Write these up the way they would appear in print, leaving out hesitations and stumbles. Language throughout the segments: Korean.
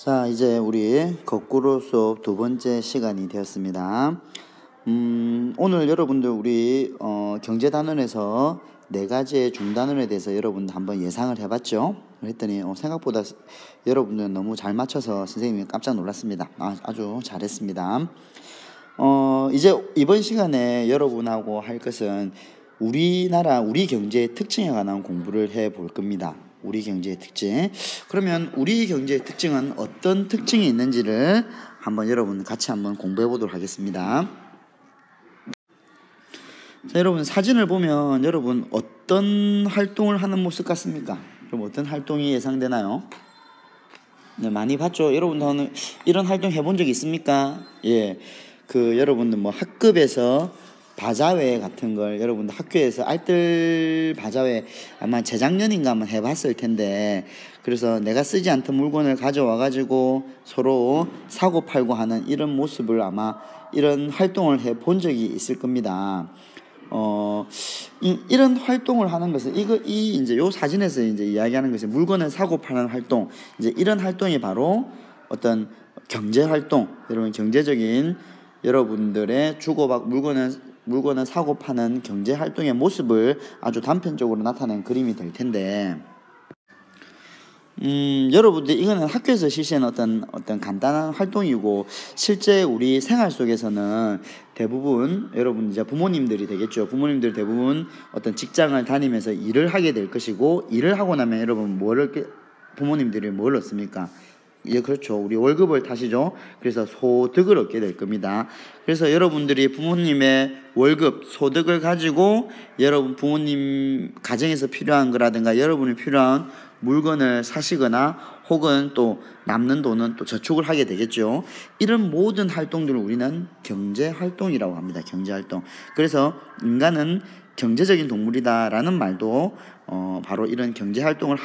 자, 이제 우리 거꾸로 수업 두 번째 시간이 되었습니다. 오늘 여러분들 우리 경제 단원에서 네 가지의 중단원에 대해서 여러분들 한번 예상을 해봤죠. 그랬더니 생각보다 여러분들 너무 잘 맞춰서 선생님이 깜짝 놀랐습니다. 아주 잘했습니다. 이제 이번 시간에 여러분하고 할 것은 우리나라 우리 경제의 특징에 관한 공부를 해 볼 겁니다. 우리 경제의 특징. 그러면 우리 경제의 특징은 어떤 특징이 있는지를 한번 여러분 같이 한번 공부해 보도록 하겠습니다. 자, 여러분 사진을 보면 여러분 어떤 활동을 하는 모습 같습니까? 그럼 어떤 활동이 예상되나요? 네, 많이 봤죠. 여러분들 이런 활동 해본 적 있습니까? 예, 여러분들 뭐 학급에서 바자회 같은 걸 여러분들 학교에서 알뜰 바자회 아마 재작년인가 한번 해봤을 텐데, 그래서 내가 쓰지 않던 물건을 가져와 가지고 서로 사고 팔고 하는 이런 모습을 아마 이런 활동을 해본 적이 있을 겁니다. 이런 활동을 하는 것은 이제 요 사진에서 이제 이야기하는 것이 물건을 사고 파는 활동, 이제 이런 활동이 바로 어떤 경제 활동, 여러분 경제적인 여러분들의 주고받고 물건을 사고 파는 경제 활동의 모습을 아주 단편적으로 나타낸 그림이 될 텐데, 여러분들 이거는 학교에서 실시하는 어떤 간단한 활동이고, 실제 우리 생활 속에서는 대부분 여러분 이제 부모님들이 되겠죠. 부모님들 대부분 어떤 직장을 다니면서 일을 하게 될 것이고, 일을 하고 나면 여러분 부모님들이 뭘 얻습니까? 예, 그렇죠. 우리 월급을 타시죠. 그래서 소득을 얻게 될 겁니다. 그래서 여러분들이 부모님의 월급, 소득을 가지고 여러분 부모님 가정에서 필요한 거라든가 여러분이 필요한 물건을 사시거나 혹은 또 남는 돈은 또 저축을 하게 되겠죠. 이런 모든 활동들을 우리는 경제활동이라고 합니다. 경제활동. 그래서 인간은 경제적인 동물이다라는 말도 바로 이런 경제활동을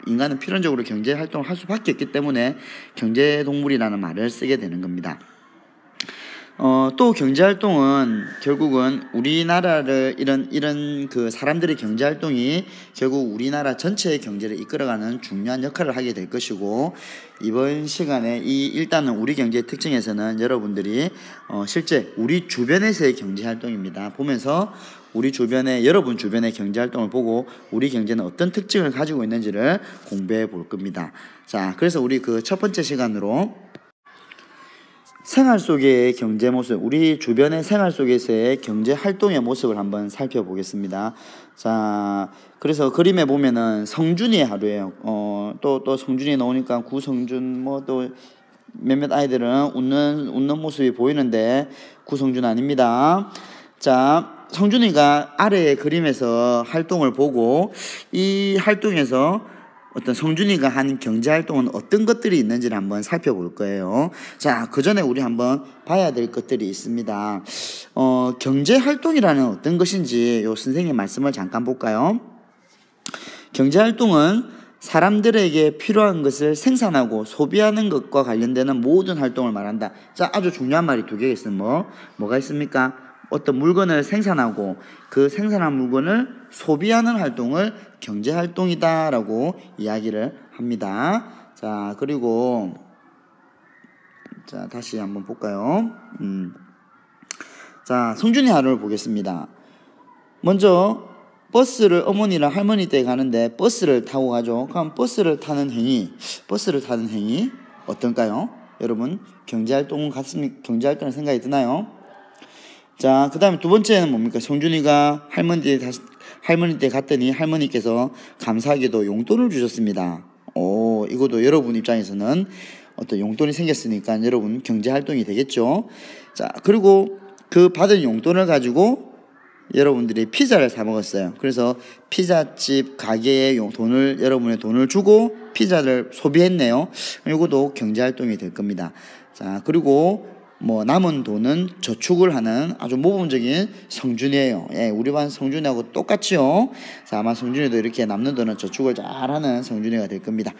인간은 필연적으로 경제활동을 할 수밖에 없기 때문에 경제동물이라는 말을 쓰게 되는 겁니다. 또 경제활동은 결국은 우리나라를 이런 그 사람들의 경제활동이 결국 우리나라 전체의 경제를 이끌어가는 중요한 역할을 하게 될 것이고, 이번 시간에 일단은 우리 경제의 특징에서는 여러분들이 실제 우리 주변에서의 경제활동입니다. 보면서 여러분 주변의 경제활동을 보고 우리 경제는 어떤 특징을 가지고 있는지를 공부해 볼 겁니다. 자, 그래서 우리 그 첫 번째 시간으로 생활 속의 경제 모습, 우리 주변의 생활 속에서의 경제 활동의 모습을 한번 살펴보겠습니다. 자, 그래서 그림에 보면은 성준이의 하루예요. 또 성준이 나오니까 구성준 또 몇몇 아이들은 웃는 모습이 보이는데 구성준 아닙니다. 자, 성준이가 아래의 그림에서 활동을 보고 이 활동에서 어떤 성준이가 한 경제활동은 어떤 것들이 있는지를 한번 살펴볼 거예요. 자, 그 전에 우리 한번 봐야 될 것들이 있습니다. 경제활동이라는 어떤 것인지 요 선생님 말씀을 잠깐 볼까요? 경제활동은 사람들에게 필요한 것을 생산하고 소비하는 것과 관련되는 모든 활동을 말한다. 자, 아주 중요한 말이 두 개가 있으면 뭐가 있습니까? 어떤 물건을 생산하고 그 생산한 물건을 소비하는 활동을 경제활동이다라고 이야기를 합니다. 자, 그리고 자, 다시 한번 볼까요? 자, 성준이 하루를 보겠습니다. 먼저 버스를 어머니랑 할머니 댁에 가는데 버스를 타고 가죠. 그럼 버스를 타는 행위 어떤가요? 여러분 경제활동 같습니까? 경제활동의 생각이 드나요? 자, 그 다음에 두 번째는 뭡니까? 성준이가 할머니 댁에 갔더니 할머니께서 감사하게도 용돈을 주셨습니다. 이것도 여러분 입장에서는 어떤 용돈이 생겼으니까 여러분 경제활동이 되겠죠. 자, 그리고 그 받은 용돈을 가지고 여러분들이 피자를 사 먹었어요. 그래서 피자집 가게에 여러분의 돈을 주고 피자를 소비했네요. 이것도 경제활동이 될 겁니다. 자, 그리고 남은 돈은 저축을 하는 아주 모범적인 성준이에요. 예, 우리 반 성준이하고 똑같이요. 자, 아마 성준이도 이렇게 남는 돈은 저축을 잘하는 성준이가 될 겁니다.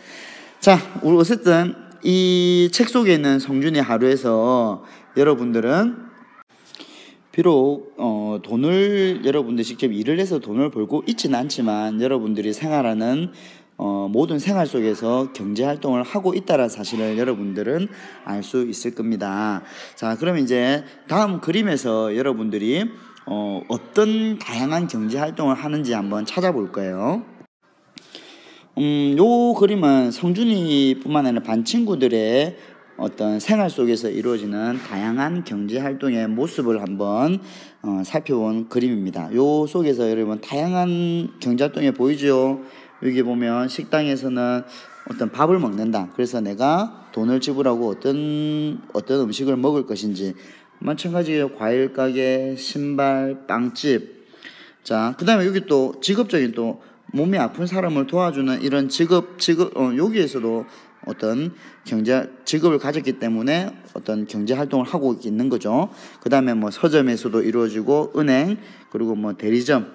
자, 우리 어쨌든 이 책 속에 있는 성준이 하루에서 여러분들은 비록 돈을 여러분들 직접 일을 해서 돈을 벌고 있지는 않지만 여러분들이 생활하는 모든 생활 속에서 경제 활동을 하고 있다는 사실을 여러분들은 알 수 있을 겁니다. 자, 그러면 이제 다음 그림에서 여러분들이 어떤 다양한 경제 활동을 하는지 한번 찾아볼 거예요. 요 그림은 성준이뿐만 아니라 반 친구들의 어떤 생활 속에서 이루어지는 다양한 경제 활동의 모습을 한번 살펴본 그림입니다. 요 속에서 여러분 다양한 경제 활동이 보이죠? 여기 보면 식당에서는 어떤 밥을 먹는다. 그래서 내가 돈을 지불하고 어떤 음식을 먹을 것인지, 마찬가지로 과일 가게, 신발, 빵집. 자, 그다음에 여기 또 직업적인 또 몸이 아픈 사람을 도와주는 이런 직업 여기에서도 어떤 직업을 가졌기 때문에 어떤 경제 활동을 하고 있는 거죠. 그다음에 뭐 서점에서도 이루어지고 은행, 그리고 뭐 대리점,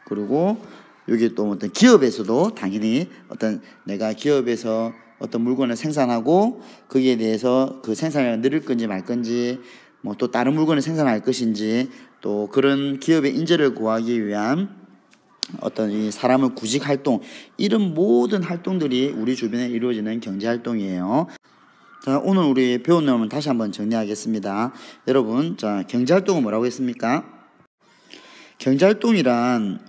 그리고 여기 또 어떤 기업에서도 당연히 어떤 내가 기업에서 어떤 물건을 생산하고 거기에 대해서 그 생산을 늘릴 건지 말 건지, 뭐 또 다른 물건을 생산할 것인지, 또 그런 기업의 인재를 구하기 위한 어떤 이 사람을 구직 활동, 이런 모든 활동들이 우리 주변에 이루어지는 경제 활동이에요. 자, 오늘 우리 배운 내용을 다시 한번 정리하겠습니다. 여러분, 자, 경제 활동은 뭐라고 했습니까? 경제 활동이란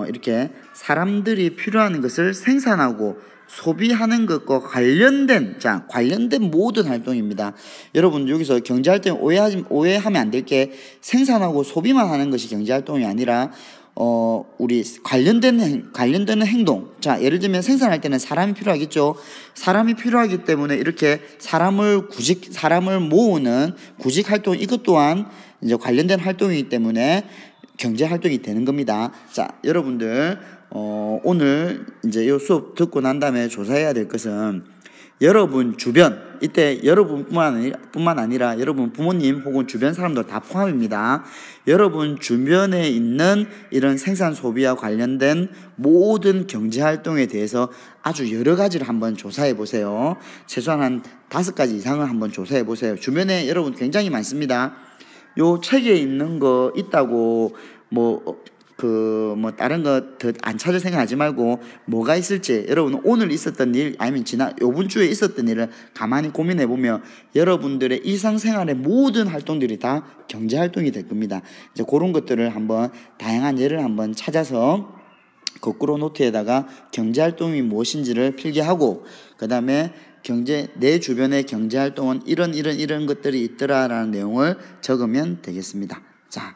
이렇게 사람들이 필요한 것을 생산하고 소비하는 것과 관련된 모든 활동입니다. 여러분, 여기서 경제 활동 오해하면 안 될 게, 생산하고 소비만 하는 것이 경제 활동이 아니라 우리 관련되는 행동. 자, 예를 들면 생산할 때는 사람이 필요하겠죠. 사람이 필요하기 때문에 이렇게 사람을 모으는 구직 활동, 이것 또한 이제 관련된 활동이기 때문에 경제 활동이 되는 겁니다. 자, 여러분들 오늘 이제 이 수업 듣고 난 다음에 조사해야 될 것은, 여러분 주변, 이때 여러분뿐만 아니라 여러분 부모님 혹은 주변 사람들 다 포함입니다. 여러분 주변에 있는 이런 생산 소비와 관련된 모든 경제 활동에 대해서 아주 여러 가지를 한번 조사해 보세요. 최소한 한 5가지 이상을 한번 조사해 보세요. 주변에 여러분 굉장히 많습니다. 요 책에 있는 거 있다고 다른 거 더 안 찾을 생각하지 말고, 뭐가 있을지 여러분 오늘 있었던 일, 아니면 요번 주에 있었던 일을 가만히 고민해 보면 여러분들의 일상생활의 모든 활동들이 다 경제 활동이 될 겁니다. 이제 그런 것들을 한번 다양한 예를 한번 찾아서 거꾸로 노트에다가 경제 활동이 무엇인지를 필기하고, 그 다음에 내 주변의 경제 활동은 이런 것들이 있더라라는 내용을 적으면 되겠습니다. 자,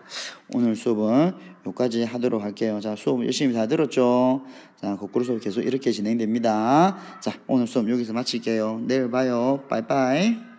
오늘 수업은 여기까지 하도록 할게요. 자, 수업 열심히 다 들었죠? 자, 거꾸로 수업 계속 이렇게 진행됩니다. 자, 오늘 수업 여기서 마칠게요. 내일 봐요. 빠이빠이.